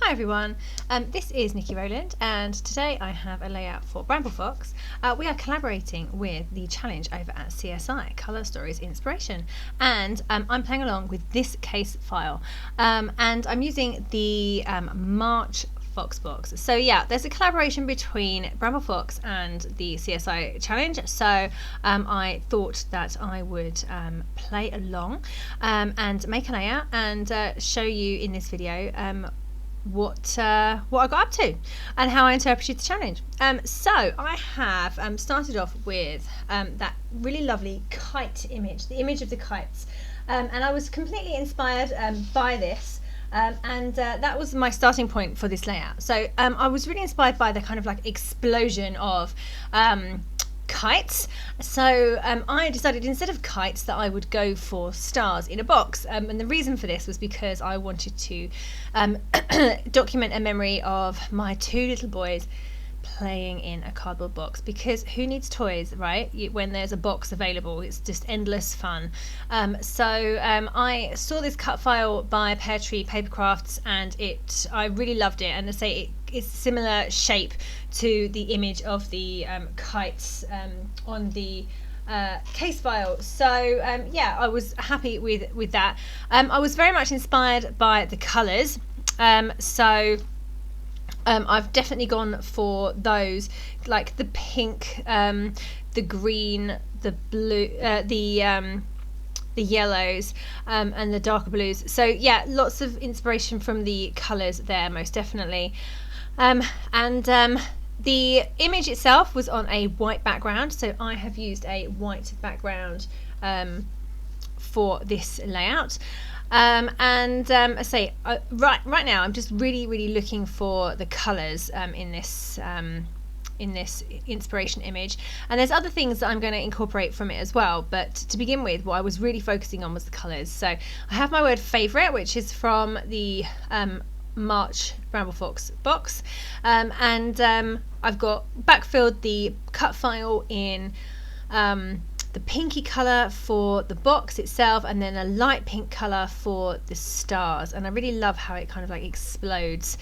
Hi everyone, this is Nikki Rowland, and today I have a layout for Bramble Fox. We are collaborating with the challenge over at CSI, Colour Stories Inspiration, and I'm playing along with this case file, and I'm using the March Fox box. So yeah, there's a collaboration between Bramble Fox and the CSI challenge, so I thought that I would play along and make a layout and show you in this video what I got up to and how I interpreted the challenge. So I have started off with that really lovely kite image, the image of the kites, and I was completely inspired by this, and that was my starting point for this layout. So I was really inspired by the kind of like explosion of kites, so I decided instead of kites that I would go for stars in a box, and the reason for this was because I wanted to document a memory of my two little boys playing in a cardboard box, because who needs toys, right, when there's a box available? It's just endless fun. So I saw this cut file by Peartree Papercrafts, and I really loved it, and I say it's similar shape to the image of the kites on the case file. So yeah, I was happy with that. I was very much inspired by the colours, so I've definitely gone for those, like the pink, the green, the blue, the yellows, and the darker blues. So yeah, lots of inspiration from the colours there, most definitely. The image itself was on a white background, so I have used a white background for this layout. I say right now I'm just really looking for the colours in this inspiration image, and there's other things that I'm going to incorporate from it as well, but to begin with, what I was really focusing on was the colours. So I have my word favourite, which is from the March Bramble Fox box, and I've got backfilled the cut file in the pinky colour for the box itself, and then a light pink colour for the stars. And I really love how it kind of like explodes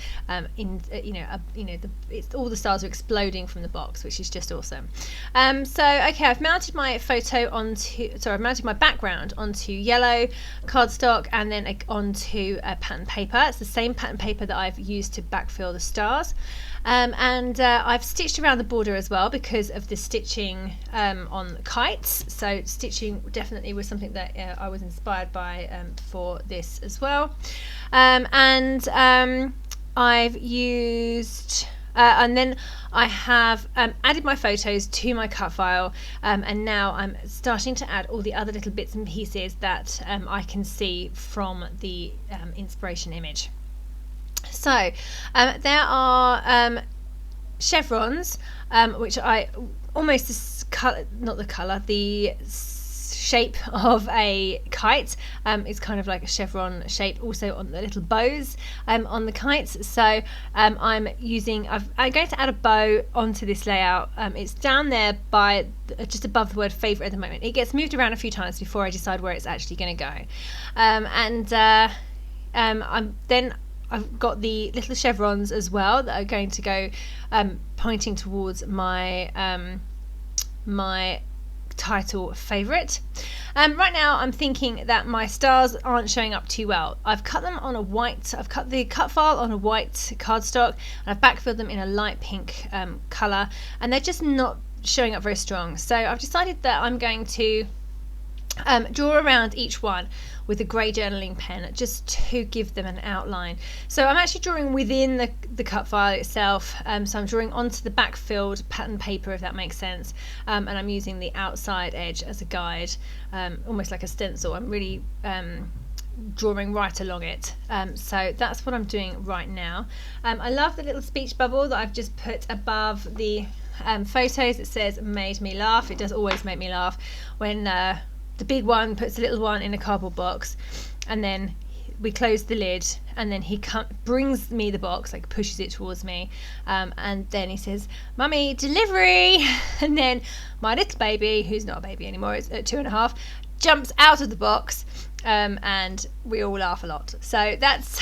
all the stars are exploding from the box, which is just awesome. So okay, I've mounted my I've mounted my background onto yellow cardstock, and then onto pattern paper. It's the same pattern paper that I've used to backfill the stars. I've stitched around the border as well because of the stitching on the kites. So stitching definitely was something that I was inspired by for this as well. I've used and then I have added my photos to my cut file, and now I'm starting to add all the other little bits and pieces that I can see from the inspiration image. So there are chevrons, which I almost the shape of a kite. It's kind of like a chevron shape also on the little bows on the kites. So I'm going to add a bow onto this layout. It's down there by just above the word favourite at the moment. It gets moved around a few times before I decide where it's actually going to go. I've got the little chevrons as well that are going to go pointing towards my my title favourite. Right now I'm thinking that my stars aren't showing up too well. I've cut the cut file on a white cardstock, and I've backfilled them in a light pink colour, and they're just not showing up very strong. So I've decided that I'm going to draw around each one with a grey journaling pen just to give them an outline. So I'm actually drawing within the cut file itself, so I'm drawing onto the backfilled pattern paper, if that makes sense, and I'm using the outside edge as a guide, almost like a stencil. I'm really drawing right along it, so that's what I'm doing right now. I love the little speech bubble that I've just put above the photos. It says "made me laugh." It does always make me laugh when the big one puts the little one in a cardboard box, and then we close the lid, and then he brings me the box, like pushes it towards me, and then he says, "Mummy, delivery!" And then my little baby, who's not a baby anymore, it's at 2.5, jumps out of the box and we all laugh a lot. So that's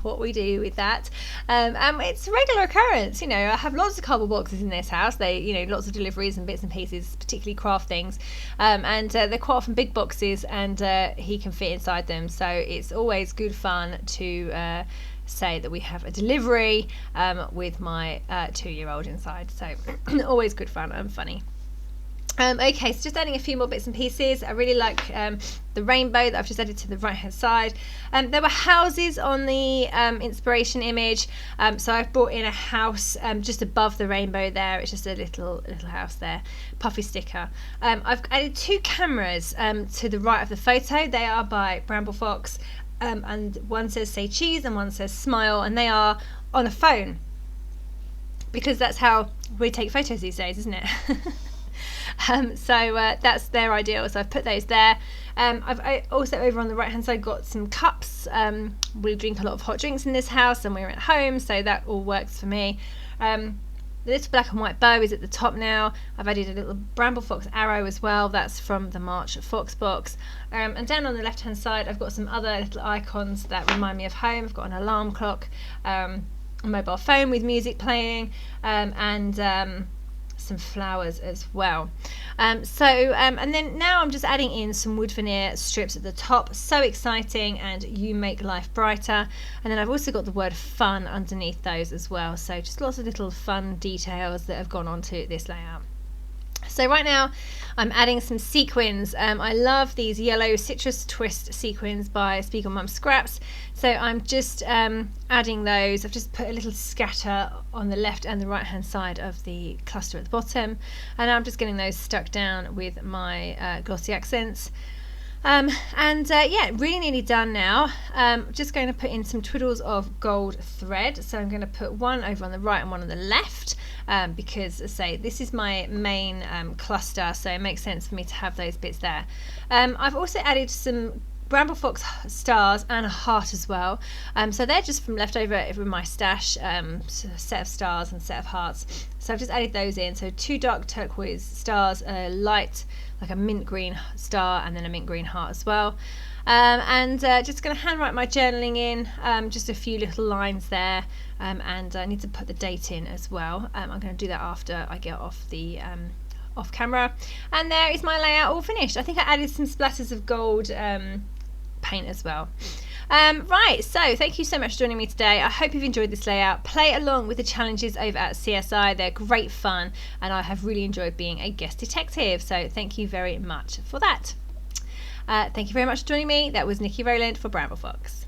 what we do with that. And it's a regular occurrence. I have lots of cardboard boxes in this house. They, lots of deliveries and bits and pieces, particularly craft things. And they're quite often big boxes, and he can fit inside them. So it's always good fun to say that we have a delivery with my 2-year-old inside. So always good fun and funny. Okay, so just adding a few more bits and pieces. I really like the rainbow that I've just added to the right hand side. There were houses on the inspiration image, so I've brought in a house just above the rainbow there. It's just a little house there, puffy sticker. I've added 2 cameras to the right of the photo. They are by Bramble Fox, and one says say cheese and one says smile, and they are on a phone, because that's how we take photos these days, isn't it? So that's their ideal, so I've put those there. I've also over on the right hand side got some cups. We drink a lot of hot drinks in this house and we're at home, so that all works for me. The little black and white bow is at the top now. I've added a little Bramble Fox arrow as well. That's from the March Fox box. And down on the left hand side I've got some other little icons that remind me of home. I've got an alarm clock, a mobile phone with music playing, and some flowers as well. And then now I'm just adding in some wood veneer strips at the top. So exciting, and you make life brighter. And then I've also got the word fun underneath those as well, so just lots of little fun details that have gone onto this layout. So right now I'm adding some sequins. I love these yellow citrus twist sequins by Spiegelmom Scraps. So I'm just adding those. I've just put a little scatter on the left and the right hand side of the cluster at the bottom. And I'm just getting those stuck down with my glossy accents. Yeah, really nearly done now. Just going to put in some twiddles of gold thread. So I'm going to put one over on the right and one on the left, because as I say, this is my main cluster, so it makes sense for me to have those bits there. I've also added some Bramble Fox stars and a heart as well. So they're just from leftover from my stash, a set of stars and a set of hearts. So I've just added those in. So 2 dark turquoise stars, a light, like a mint green star, and then a mint green heart as well. Just going to handwrite my journaling in, just a few little lines there, and I need to put the date in as well. I'm going to do that after I get off the off camera. And there is my layout all finished. I think I added some splatters of gold paint as well. Right, so thank you so much for joining me today. I hope you've enjoyed this layout. Play along with the challenges over at CSI. They're great fun, and I have really enjoyed being a guest detective, so thank you very much for that. Thank you very much for joining me. That was Niki Rowland for Bramble Fox.